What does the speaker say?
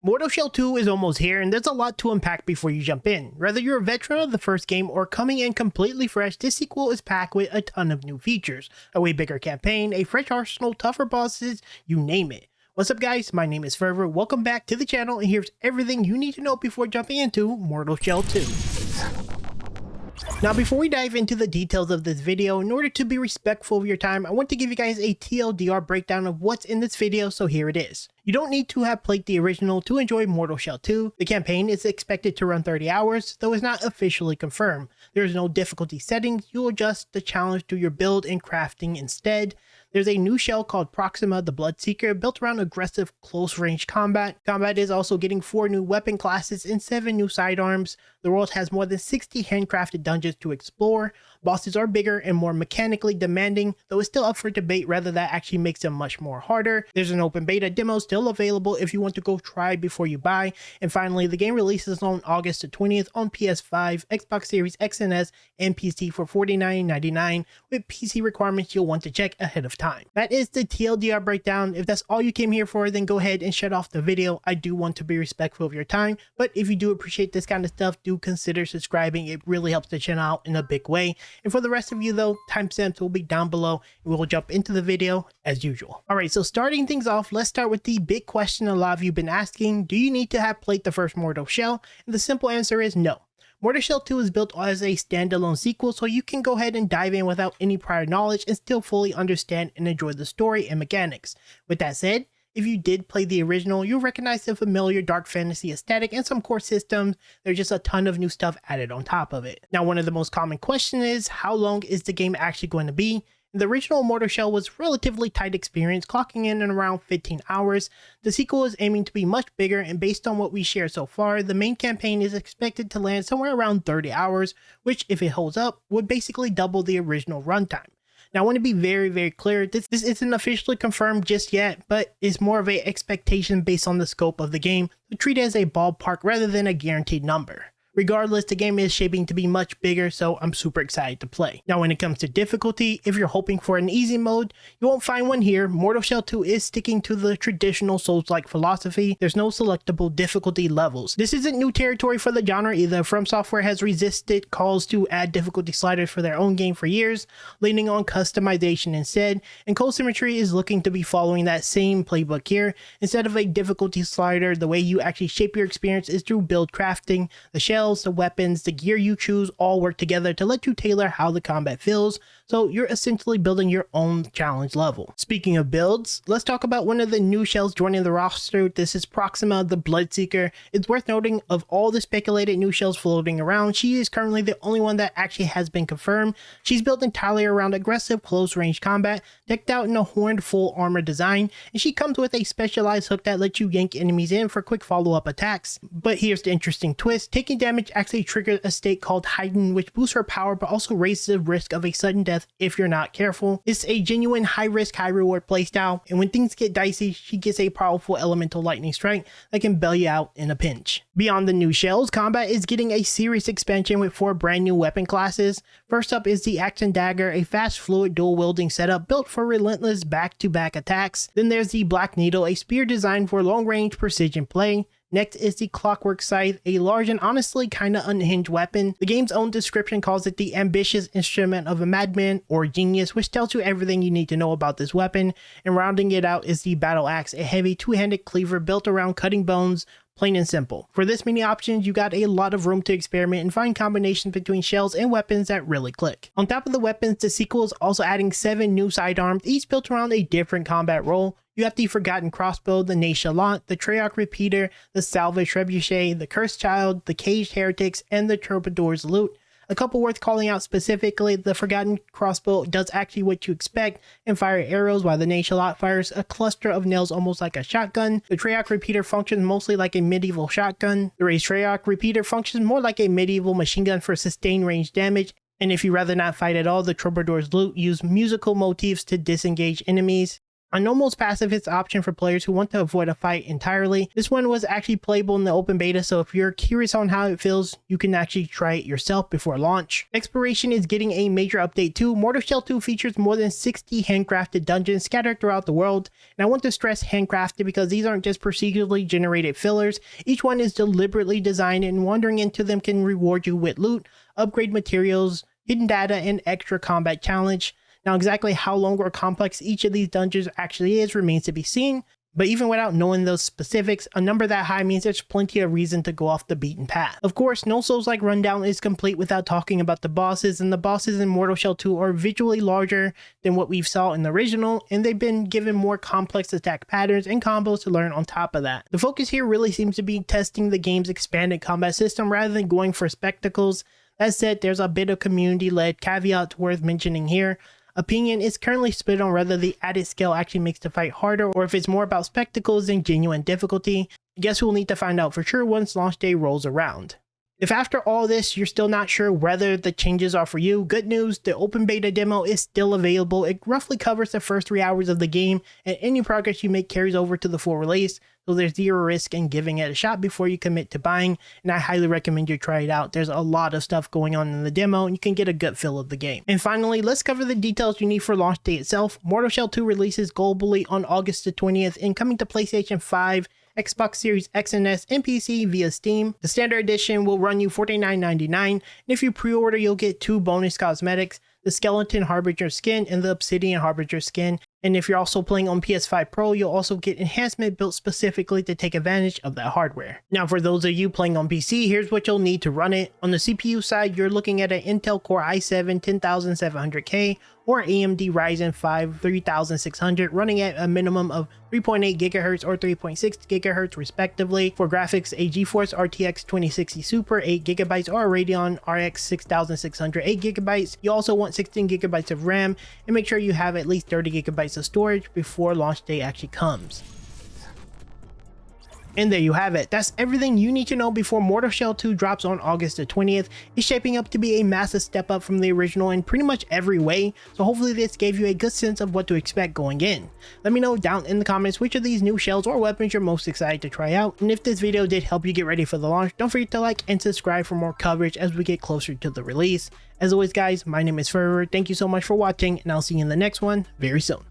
Mortal Shell 2 is almost here, and there's a lot to unpack before you jump in. Whether you're a veteran of the first game or coming in completely fresh, this sequel is packed with a ton of new features, a way bigger campaign, a fresh arsenal, tougher bosses, you name it. What's up guys, my name is Fervor, welcome back to the channel, and here's everything you need to know before jumping into Mortal Shell 2. Now before we dive into the details of this video, in order to be respectful of your time, I want to give you guys a TLDR breakdown of what's in this video, so here it is. You don't need to have played the original to enjoy Mortal Shell 2. The campaign is expected to run 30 hours, though it's not officially confirmed. There is no difficulty settings, you'll adjust the challenge to your build and crafting instead. There's a new shell called Proxima, the Bloodseeker, built around aggressive close-range combat. Combat is also getting 4 new weapon classes and 7 new sidearms. The world has more than 60 handcrafted dungeons to explore. Bosses are bigger and more mechanically demanding, though it's still up for debate whether that actually makes them much more harder. There's an open beta demo still available if you want to go try before you buy. And finally, the game releases on August the 20th on PS5, Xbox Series X and S, and PC for $49.99, with PC requirements you'll want to check ahead of time. That is the TLDR breakdown. If that's all you came here for, then go ahead and shut off the video. I do want to be respectful of your time, but if you do appreciate this kind of stuff, do consider subscribing. It really helps the channel out in a big way. And for the rest of you though, timestamps will be down below, and we'll jump into the video as usual. Alright, so starting things off, let's start with the big question a lot of you have been asking. Do you need to have played the first Mortal Shell? And the simple answer is no. Mortal Shell 2 is built as a standalone sequel, so you can go ahead and dive in without any prior knowledge and still fully understand and enjoy the story and mechanics. With that said, if you did play the original, you'll recognize the familiar dark fantasy aesthetic and some core systems. There's just a ton of new stuff added on top of it. Now, one of the most common questions is, how long is the game actually going to be? The original Mortal Shell was relatively tight experience, clocking in at around 15 hours. The sequel is aiming to be much bigger, and based on what we shared so far, the main campaign is expected to land somewhere around 30 hours, which, if it holds up, would basically double the original runtime. Now, I want to be very clear, this isn't officially confirmed just yet, but it's more of an expectation based on the scope of the game, so treat it as a ballpark rather than a guaranteed number. Regardless, the game is shaping to be much bigger, so I'm super excited to play. Now, when it comes to difficulty, if you're hoping for an easy mode, you won't find one here. Mortal Shell 2 is sticking to the traditional Souls-like philosophy. There's no selectable difficulty levels. This isn't new territory for the genre either. From Software has resisted calls to add difficulty sliders for their own game for years, leaning on customization instead, and Cold Symmetry is looking to be following that same playbook here. Instead of a difficulty slider, the way you actually shape your experience is through build crafting. The shells, the weapons, the gear you choose all work together to let you tailor how the combat feels, so you're essentially building your own challenge level. Speaking of builds, let's talk about one of the new shells joining the roster. This is Proxima, the Bloodseeker. It's worth noting, of all the speculated new shells floating around, she is currently the only one that actually has been confirmed. She's built entirely around aggressive close-range combat, decked out in a horned full armor design, and she comes with a specialized hook that lets you yank enemies in for quick follow-up attacks. But here's the interesting twist: taking damage actually triggers a state called Heighten, which boosts her power but also raises the risk of a sudden death if you're not careful. It's a genuine high risk, high reward playstyle, and when things get dicey, she gets a powerful elemental lightning strike that can bail you out in a pinch. Beyond the new shells, combat is getting a serious expansion with 4 brand new weapon classes. First up is the Axe and Dagger, a fast fluid dual wielding setup built for relentless back-to-back attacks. Then there's the Black Needle, a spear designed for long range precision play. Next is the Clockwork Scythe, a large and honestly kinda unhinged weapon. The game's own description calls it the ambitious instrument of a madman or genius, which tells you everything you need to know about this weapon. And rounding it out is the Battle Axe, a heavy two-handed cleaver built around cutting bones. Plain and simple. For this many options, you got a lot of room to experiment and find combinations between shells and weapons that really click. On top of the weapons, the sequel is also adding 7 new sidearms, each built around a different combat role. You have the Forgotten Crossbow, the Nonchalant, the Treyarch Repeater, the Salvage Trebuchet, the Cursed Child, the Caged Heretics, and the Troubadour's Lute. A couple worth calling out specifically: the Forgotten Crossbow does actually what you expect and fire arrows, while the Nonchalant fires a cluster of nails almost like a shotgun. The Treyarch Repeater functions mostly like a medieval shotgun. The Raised Treyarch Repeater functions more like a medieval machine gun for sustained range damage. And if you rather not fight at all, the Troubadour's Lute use musical motifs to disengage enemies. A no modes pacifist option for players who want to avoid a fight entirely. This one was actually playable in the open beta, so if you're curious on how it feels, you can actually try it yourself before launch. Exploration is getting a major update too. Mortal Shell 2 features more than 60 handcrafted dungeons scattered throughout the world, and I want to stress handcrafted because these aren't just procedurally generated fillers. Each one is deliberately designed, and wandering into them can reward you with loot, upgrade materials, hidden data, and extra combat challenge. Now, exactly how long or complex each of these dungeons actually is remains to be seen, but even without knowing those specifics, a number that high means there's plenty of reason to go off the beaten path. Of course, no Souls-like rundown is complete without talking about the bosses, and the bosses in Mortal Shell 2 are visually larger than what we've saw in the original, and they've been given more complex attack patterns and combos to learn on top of that. The focus here really seems to be testing the game's expanded combat system rather than going for spectacles. That said, there's a bit of community-led caveats worth mentioning here. Opinion is currently split on whether the added scale actually makes the fight harder or if it's more about spectacles than genuine difficulty. I guess we'll need to find out for sure once launch day rolls around. If after all this you're still not sure whether the changes are for you, good news, the open beta demo is still available. It roughly covers the first 3 hours of the game, and any progress you make carries over to the full release, so there's zero risk in giving it a shot before you commit to buying, and I highly recommend you try it out. There's a lot of stuff going on in the demo, and you can get a good feel of the game. And finally, let's cover the details you need for launch day itself. Mortal Shell 2 releases globally on August the 20th and coming to PlayStation 5, Xbox Series X and S, and PC via Steam. The standard edition will run you $49.99, and if you pre-order, you'll get 2 bonus cosmetics, the Skeleton Harbinger skin and the Obsidian Harbinger skin. And if you're also playing on PS5 Pro, you'll also get enhancement built specifically to take advantage of that hardware. Now, for those of you playing on PC, here's what you'll need to run it. On the CPU side, you're looking at an Intel Core i7 10700K or AMD Ryzen 5 3600 running at a minimum of 3.8 GHz or 3.6 GHz respectively. For graphics, a GeForce RTX 2060 Super 8GB or a Radeon RX 6600 8GB. You also want 16GB of RAM, and make sure you have at least 30GB of storage before launch day actually comes. And there you have it. That's everything you need to know before Mortal Shell 2 drops on August the 20th. It's shaping up to be a massive step up from the original in pretty much every way, so hopefully this gave you a good sense of what to expect going in. Let me know down in the comments which of these new shells or weapons you're most excited to try out, and if this video did help you get ready for the launch, don't forget to like and subscribe for more coverage as we get closer to the release. As always guys, my name is Fervor, thank you so much for watching, and I'll see you in the next one very soon.